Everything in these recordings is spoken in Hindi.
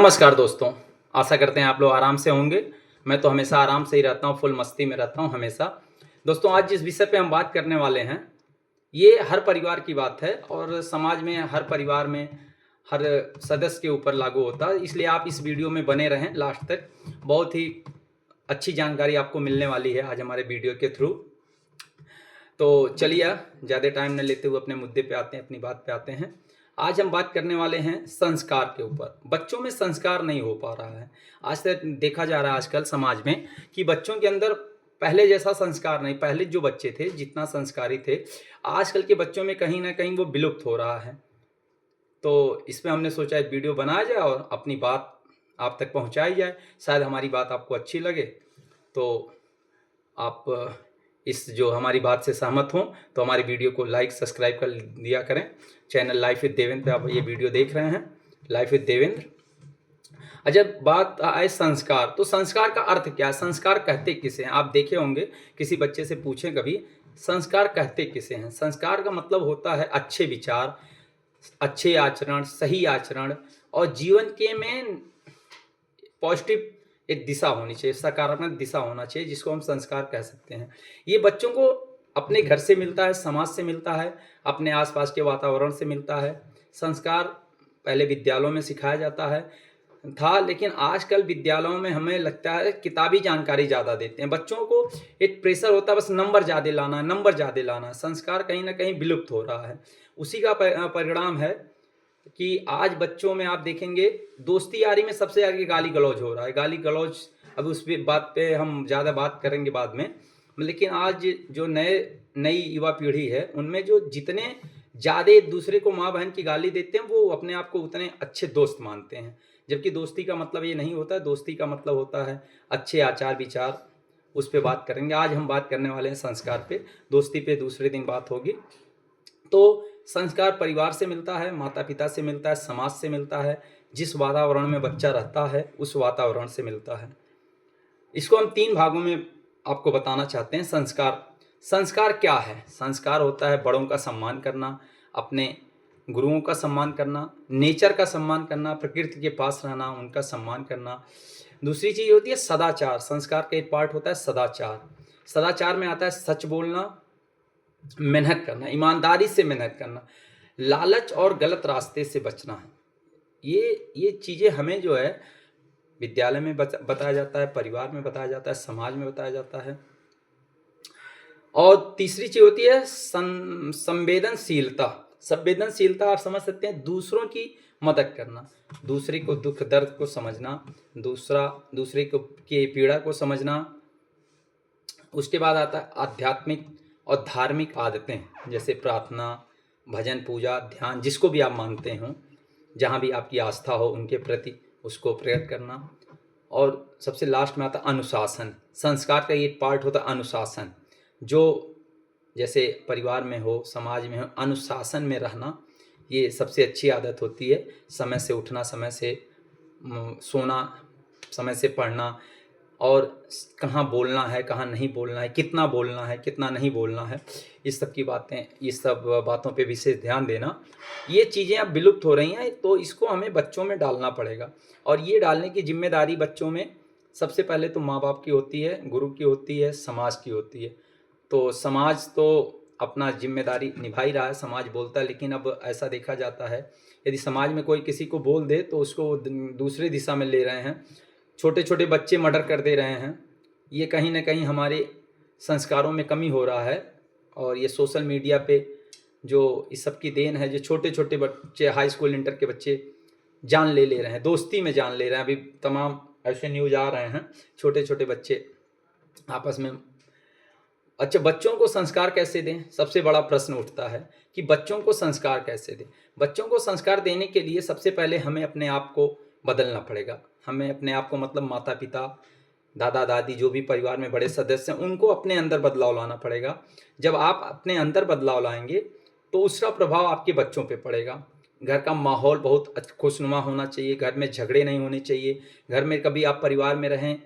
नमस्कार दोस्तों, आशा करते हैं आप लोग आराम से होंगे। मैं तो हमेशा आराम से ही रहता हूँ, फुल मस्ती में रहता हूँ हमेशा। दोस्तों आज जिस विषय पे हम बात करने वाले हैं, ये हर परिवार की बात है और समाज में हर परिवार में हर सदस्य के ऊपर लागू होता है। इसलिए आप इस वीडियो में बने रहें लास्ट तक। बहुत ही अच्छी जानकारी आपको मिलने वाली है आज हमारे वीडियो के थ्रू। तो चलिए ज़्यादा टाइम न लेते हुए अपने मुद्दे पे आते हैं, अपनी बात पे आते हैं। आज हम बात करने वाले हैं संस्कार के ऊपर। बच्चों में संस्कार नहीं हो पा रहा है। आज तक देखा जा रहा है आजकल समाज में कि बच्चों के अंदर पहले जैसा संस्कार नहीं, पहले जो बच्चे थे जितना संस्कारी थे, आजकल के बच्चों में कहीं न कहीं वो विलुप्त हो रहा है। तो इसमें हमने सोचा एक वीडियो बनाया जाए और अपनी बात आप तक पहुँचाई जाए। शायद हमारी बात आपको अच्छी लगे, तो आप इस जो हमारी बात से सहमत हों तो हमारी वीडियो को लाइक सब्सक्राइब कर दिया करें। चैनल लाइफ विद देवेंद्र पे आप ये वीडियो देख रहे हैं, लाइफ विद देवेंद्र। जब बात आए संस्कार, तो संस्कार का अर्थ क्या है? संस्कार कहते किसे हैं? आप देखे होंगे, किसी बच्चे से पूछें कभी, संस्कार कहते किसे हैं? संस्कार का मतलब होता है अच्छे विचार, अच्छे आचरण, सही आचरण और जीवन के में पॉजिटिव एक दिशा होनी चाहिए, सकारात्मक दिशा होना चाहिए, जिसको हम संस्कार कह सकते हैं। ये बच्चों को अपने घर से मिलता है, समाज से मिलता है, अपने आसपास के वातावरण से मिलता है। संस्कार पहले विद्यालयों में सिखाया जाता है था, लेकिन आजकल विद्यालयों में हमें लगता है किताबी जानकारी ज़्यादा देते हैं। बच्चों को एक प्रेशर होता है, बस नंबर ज़्यादा लाना है, नंबर ज़्यादा लाना है। संस्कार कहीं न कहीं विलुप्त हो रहा है। उसी का परिणाम है कि आज बच्चों में आप देखेंगे दोस्ती यारी में सबसे आगे गाली गलौज हो रहा है। गाली गलौज, अब उस पे बात पे हम ज़्यादा बात करेंगे बाद में। लेकिन आज जो नई युवा पीढ़ी है, उनमें जो जितने ज़्यादा एक दूसरे को माँ बहन की गाली देते हैं, वो अपने आप को उतने अच्छे दोस्त मानते हैं। जबकि दोस्ती का मतलब ये नहीं होता है। दोस्ती का मतलब होता है अच्छे आचार विचार। उस पे बात करेंगे। आज हम बात करने वाले हैं संस्कार पे। दोस्ती पे दूसरे दिन बात होगी। तो संस्कार परिवार से मिलता है, माता-पिता से मिलता है, समाज से मिलता है। जिस वातावरण में बच्चा रहता है, उस वातावरण से मिलता है। इसको हम 3 भागों में आपको बताना चाहते हैं। संस्कार, संस्कार क्या है? संस्कार होता है बड़ों का सम्मान करना, अपने गुरुओं का सम्मान करना, नेचर का सम्मान करना, प्रकृति के पास रहना, उनका सम्मान करना। दूसरी चीज़ होती है सदाचार। संस्कार का एक पार्ट होता है सदाचार। सदाचार में आता है सच बोलना, मेहनत करना, ईमानदारी से मेहनत करना, लालच और गलत रास्ते से बचना है। ये चीज़ें हमें जो है विद्यालय में बताया जाता है, परिवार में बताया जाता है, समाज में बताया जाता है। और तीसरी चीज़ होती है संवेदनशीलता। संवेदनशीलता आप समझ सकते हैं, दूसरों की मदद करना, दूसरे को दुख दर्द को समझना, दूसरे को की पीड़ा को समझना। उसके बाद आता है आध्यात्मिक और धार्मिक आदतें, जैसे प्रार्थना, भजन, पूजा, ध्यान, जिसको भी आप मानते हों, जहाँ भी आपकी आस्था हो उनके प्रति उसको प्रकट करना। और सबसे लास्ट में आता है अनुशासन। संस्कार का ये पार्ट होता है अनुशासन, जो जैसे परिवार में हो, समाज में हो, अनुशासन में रहना ये सबसे अच्छी आदत होती है। समय से उठना, समय से सोना, समय से पढ़ना और कहाँ बोलना है, कहाँ नहीं बोलना है, कितना बोलना है, कितना नहीं बोलना है, इस सब की बातें, इस सब बातों पे विशेष ध्यान देना। ये चीज़ें अब विलुप्त हो रही हैं, तो इसको हमें बच्चों में डालना पड़ेगा। और ये डालने की ज़िम्मेदारी बच्चों में सबसे पहले तो माँ-बाप की होती है, गुरु की होती है, समाज की होती है। तो समाज तो अपना ज़िम्मेदारी निभा ही रहा है, समाज बोलता है, लेकिन अब ऐसा देखा जाता है यदि समाज में कोई किसी को बोल दे तो उसको दूसरे दिशा में ले रहे हैं। छोटे-छोटे बच्चे मर्डर कर दे रहे हैं। ये कहीं न कहीं हमारे संस्कारों में कमी हो रहा है। और ये सोशल मीडिया पे जो इस सब की देन है, जो छोटे-छोटे बच्चे, हाई स्कूल, इंटर के बच्चे जान ले रहे हैं, दोस्ती में जान ले रहे हैं। अभी तमाम ऐसे न्यूज़ आ रहे हैं, छोटे-छोटे बच्चे आपस में। अच्छा, बच्चों को संस्कार कैसे दें? सबसे बड़ा प्रश्न उठता है कि बच्चों को संस्कार कैसे दें? बच्चों को संस्कार देने के लिए सबसे पहले हमें अपने आप को बदलना पड़ेगा। हमें अपने आप को, मतलब माता-पिता, दादा-दादी, जो भी परिवार में बड़े सदस्य हैं, उनको अपने अंदर बदलाव लाना पड़ेगा। जब आप अपने अंदर बदलाव लाएँगे, तो उसका प्रभाव आपके बच्चों पे पड़ेगा। घर का माहौल बहुत खुशनुमा होना चाहिए, घर में झगड़े नहीं होने चाहिए। घर में कभी आप परिवार में रहें,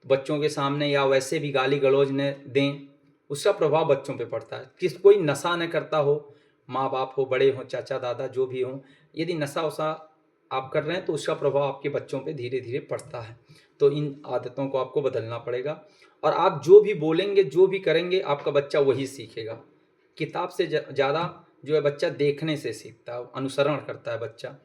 बच्चों के सामने या वैसे भी गाली गलौज न दें, उसका प्रभाव बच्चों पे पड़ता है। कोई नशा न करता हो, माँ-बाप हो, बड़े हों, चाचा-दादा जो भी हों, यदि नशा-वशा आप कर रहे हैं तो उसका प्रभाव आपके बच्चों पे धीरे धीरे पड़ता है। तो इन आदतों को आपको बदलना पड़ेगा और आप जो भी बोलेंगे, जो भी करेंगे, आपका बच्चा वही सीखेगा। किताब से ज़्यादा जो है बच्चा देखने से सीखता है, अनुसरण करता है बच्चा।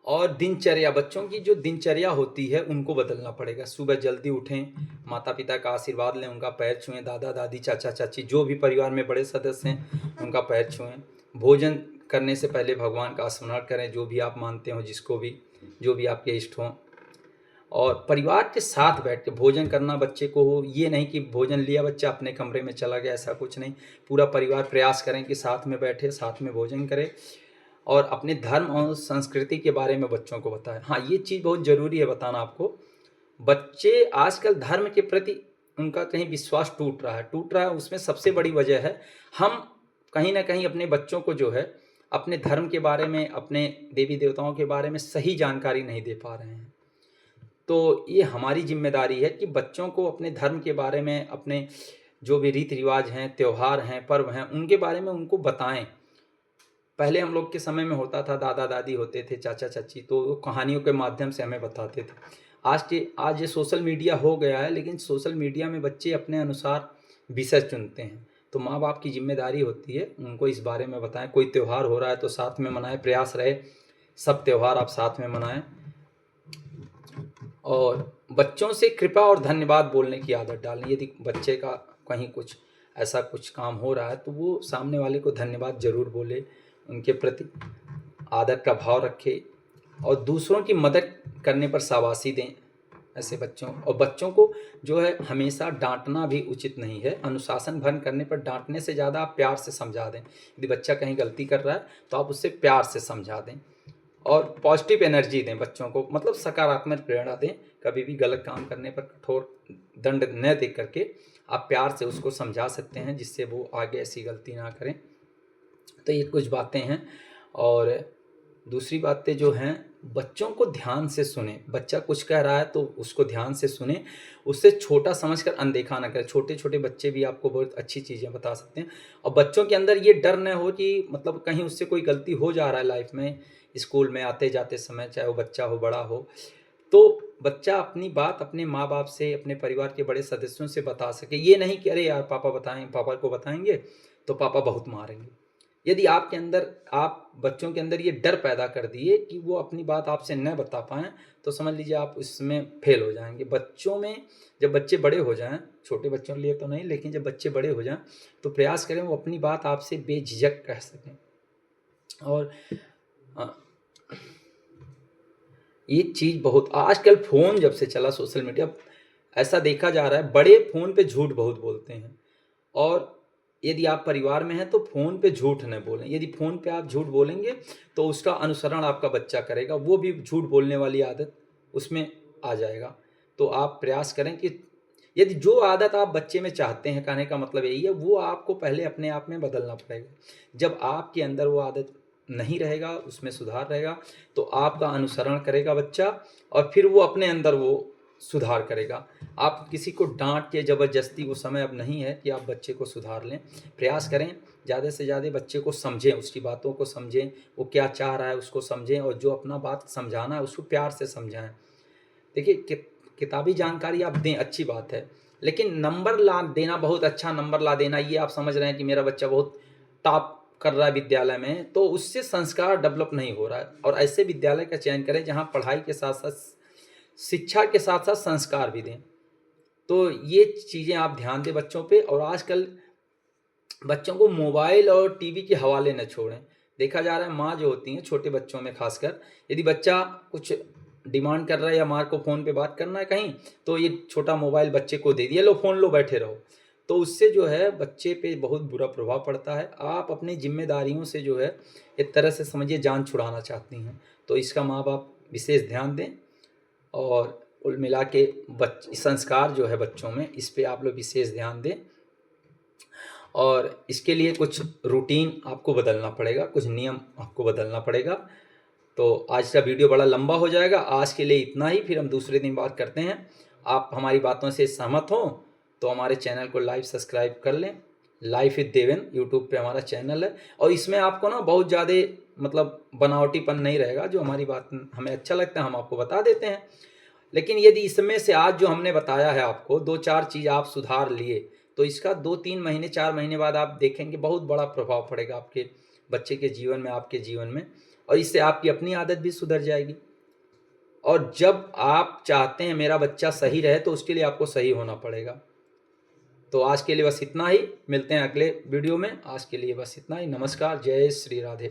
और दिनचर्या, बच्चों की जो दिनचर्या होती है उनको बदलना पड़ेगा। सुबह जल्दी उठें, माता पिता का आशीर्वाद लें, उनका पैर छुएं, दादा दादी चाचा चाची जो भी परिवार में बड़े सदस्य हैं उनका पैर छुएं। भोजन करने से पहले भगवान का स्मरण करें, जो भी आप मानते हो, जिसको भी, जो भी आपके इष्ट हों। और परिवार के साथ बैठ के भोजन करना बच्चे को हो, ये नहीं कि भोजन लिया बच्चा अपने कमरे में चला गया, ऐसा कुछ नहीं। पूरा परिवार प्रयास करें कि साथ में बैठे, साथ में भोजन करें और अपने धर्म और संस्कृति के बारे में बच्चों को बताएं। हाँ, ये चीज़ बहुत ज़रूरी है बताना आपको। बच्चे आजकल धर्म के प्रति उनका कहीं विश्वास टूट रहा है। उसमें सबसे बड़ी वजह है हम कहीं ना कहीं अपने बच्चों को जो है अपने धर्म के बारे में, अपने देवी देवताओं के बारे में सही जानकारी नहीं दे पा रहे हैं। तो ये हमारी जिम्मेदारी है कि बच्चों को अपने धर्म के बारे में, अपने जो भी रीति रिवाज हैं, त्यौहार हैं, पर्व हैं, उनके बारे में उनको बताएं। पहले हम लोग के समय में होता था, दादा दादी होते थे, चाचा चाची, तो वो कहानियों के माध्यम से हमें बताते थे। आज ये सोशल मीडिया हो गया है, लेकिन सोशल मीडिया में बच्चे अपने अनुसार विषय चुनते हैं। तो माँ बाप की जिम्मेदारी होती है उनको इस बारे में बताएं। कोई त्यौहार हो रहा है तो साथ में मनाएं, प्रयास रहे सब त्यौहार आप साथ में मनाएं। और बच्चों से कृपा और धन्यवाद बोलने की आदत डालें। यदि बच्चे का कहीं कुछ ऐसा कुछ काम हो रहा है तो वो सामने वाले को धन्यवाद जरूर बोले, उनके प्रति आदर का भाव रखे और दूसरों की मदद करने पर शाबाशी दें ऐसे बच्चों। और बच्चों को जो है हमेशा डांटना भी उचित नहीं है। अनुशासन भंग करने पर डांटने से ज़्यादा आप प्यार से समझा दें। यदि बच्चा कहीं गलती कर रहा है तो आप उससे प्यार से समझा दें और पॉजिटिव एनर्जी दें बच्चों को, मतलब सकारात्मक प्रेरणा दें। कभी भी गलत काम करने पर कठोर दंड न दे करके आप प्यार से उसको समझा सकते हैं, जिससे वो आगे ऐसी गलती ना करें। तो ये कुछ बातें हैं। और दूसरी बातें जो हैं, बच्चों को ध्यान से सुने। बच्चा कुछ कह रहा है तो उसको ध्यान से सुने, उससे छोटा समझकर अनदेखा ना करें। छोटे छोटे बच्चे भी आपको बहुत अच्छी चीज़ें बता सकते हैं। और बच्चों के अंदर ये डर न हो कि मतलब कहीं उससे कोई गलती हो जा रहा है लाइफ में, स्कूल में आते जाते समय, चाहे वो बच्चा हो बड़ा हो, तो बच्चा अपनी बात अपने माँ बाप से, अपने परिवार के बड़े सदस्यों से बता सके। ये नहीं कि अरे यार पापा को बताएंगे तो पापा बहुत मारेंगे। यदि आपके अंदर, आप बच्चों के अंदर ये डर पैदा कर दिए कि वो अपनी बात आपसे न बता पाएँ, तो समझ लीजिए आप इसमें फेल हो जाएंगे। बच्चों में जब बच्चे बड़े हो जाएं, छोटे बच्चों के लिए तो नहीं, लेकिन जब बच्चे बड़े हो जाएं तो प्रयास करें वो अपनी बात आपसे बेझिझक कह सकें। और ये चीज़ बहुत, आजकल फ़ोन जब से चला, सोशल मीडिया, ऐसा देखा जा रहा है बड़े फ़ोन पे झूठ बहुत बोलते हैं। और यदि आप परिवार में हैं तो फ़ोन पे झूठ न बोलें। यदि फ़ोन पे आप झूठ बोलेंगे तो उसका अनुसरण आपका बच्चा करेगा, वो भी झूठ बोलने वाली आदत उसमें आ जाएगा। तो आप प्रयास करें कि यदि जो आदत आप बच्चे में चाहते हैं, कहने का मतलब यही है, वो आपको पहले अपने आप में बदलना पड़ेगा। जब आपके अंदर वो आदत नहीं रहेगा, उसमें सुधार रहेगा, तो आपका अनुसरण करेगा बच्चा और फिर वो अपने अंदर वो सुधार करेगा। आप किसी को डांट के ज़बरदस्ती, वो समय अब नहीं है कि आप बच्चे को सुधार लें। प्रयास करें ज़्यादा से ज़्यादा बच्चे को समझें, उसकी बातों को समझें, वो क्या चाह रहा है उसको समझें, और जो अपना बात समझाना है उसको प्यार से समझाएं। देखिए, किताबी जानकारी आप दें, अच्छी बात है, लेकिन नंबर ला देना, बहुत अच्छा नंबर ला देना, ये आप समझ रहे हैं कि मेरा बच्चा बहुत टॉप कर रहा है विद्यालय में, तो उससे संस्कार डेवलप नहीं हो रहा है। और ऐसे विद्यालय का चयन करें जहाँ पढ़ाई के साथ साथ, शिक्षा के साथ साथ संस्कार भी दें। तो ये चीज़ें आप ध्यान दें बच्चों पे। और आजकल बच्चों को मोबाइल और टीवी के हवाले न छोड़ें। देखा जा रहा है माँ जो होती हैं, छोटे बच्चों में खासकर, यदि बच्चा कुछ डिमांड कर रहा है या माँ को फ़ोन पे बात करना है कहीं, तो ये छोटा मोबाइल बच्चे को दे दिया, लो फ़ोन लो बैठे रहो। तो उससे जो है बच्चे पे बहुत बुरा प्रभाव पड़ता है। आप अपनी जिम्मेदारियों से जो है एक तरह से समझिए जान छुड़ाना चाहती हैं, तो इसका माँ बाप विशेष ध्यान दें। और कुल मिला के संस्कार जो है बच्चों में, इस पे आप लोग विशेष ध्यान दें। और इसके लिए कुछ रूटीन आपको बदलना पड़ेगा, कुछ नियम आपको बदलना पड़ेगा। तो आज का वीडियो बड़ा लंबा हो जाएगा, आज के लिए इतना ही, फिर हम दूसरे दिन बात करते हैं। आप हमारी बातों से सहमत हों तो हमारे चैनल को लाइव सब्सक्राइब कर लें। लाइफ विद देवेन यूट्यूब पे हमारा चैनल है, और इसमें आपको ना बहुत ज़्यादा मतलब बनावटीपन नहीं रहेगा। जो हमारी बात हमें अच्छा लगता है हम आपको बता देते हैं। लेकिन यदि इसमें से आज जो हमने बताया है आपको 2-4 चीज़ आप सुधार लिए, तो इसका 2-3 महीने 4 महीने बाद आप देखेंगे बहुत बड़ा प्रभाव पड़ेगा आपके बच्चे के जीवन में, आपके जीवन में, और इससे आपकी अपनी आदत भी सुधर जाएगी। और जब आप चाहते हैं मेरा बच्चा सही रहे तो उसके लिए आपको सही होना पड़ेगा। तो आज के लिए बस इतना ही, मिलते हैं अगले वीडियो में। आज के लिए बस इतना ही। नमस्कार, जय श्री राधे।